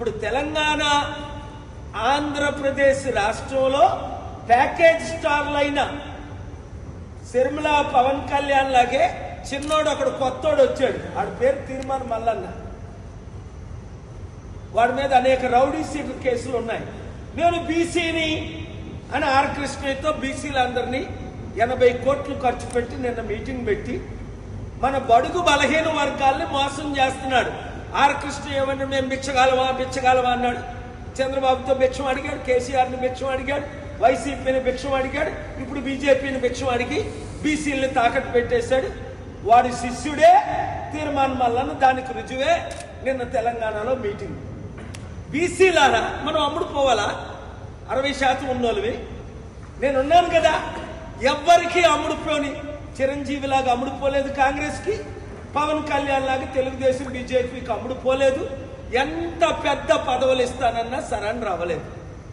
ఇప్పుడు తెలంగాణ ఆంధ్రప్రదేశ్ రాష్ట్రంలో ప్యాకేజ్ స్టార్లైన శర్మిల పవన్ కళ్యాణ్ లాగే చిన్నోడు అక్కడ కొత్తోడు వచ్చాడు, వాడి పేరు తీర్మానం మల్లన్న. వాడి మీద అనేక రౌడీ సీటర్ కేసులు ఉన్నాయి. నేను బీసీని అని ఆర్ కృష్ణయ్యతో బీసీలందరినీ 80 కోట్లు ఖర్చు పెట్టి నిన్న మీటింగ్ పెట్టి మన బడుగు బలహీన వర్గాల్ని మోసం చేస్తున్నాడు. ఆర్ కృష్ణ ఏమన్నా మేము బిచ్చగాలవా అన్నాడు. చంద్రబాబుతో భిక్షం అడిగాడు, కేసీఆర్ని భిక్షం అడిగాడు, వైసీపీని భిక్షం అడిగాడు, ఇప్పుడు బీజేపీని భిక్షం అడిగి బీసీలని తాకట్టు పెట్టేశాడు. వాడి శిష్యుడే తీర్మానం వల్ల దానికి రుజువే నిన్న తెలంగాణలో మీటింగ్. బీసీలారా మనం అమ్ముడు పోవాలా? 60% ఉన్నోళ్ళవి. నేనున్నాను కదా, ఎవ్వరికి అమ్ముడుపోని చిరంజీవిలాగా అమ్ముడుపోలేదు కాంగ్రెస్కి, పవన్ కళ్యాణ్ లాగా తెలుగుదేశం బీజేపీకి అమ్ముడుపోలేదు. ఎంత పెద్ద పదవులు ఇస్తానన్నా సరెండర్ అవ్వలేదు.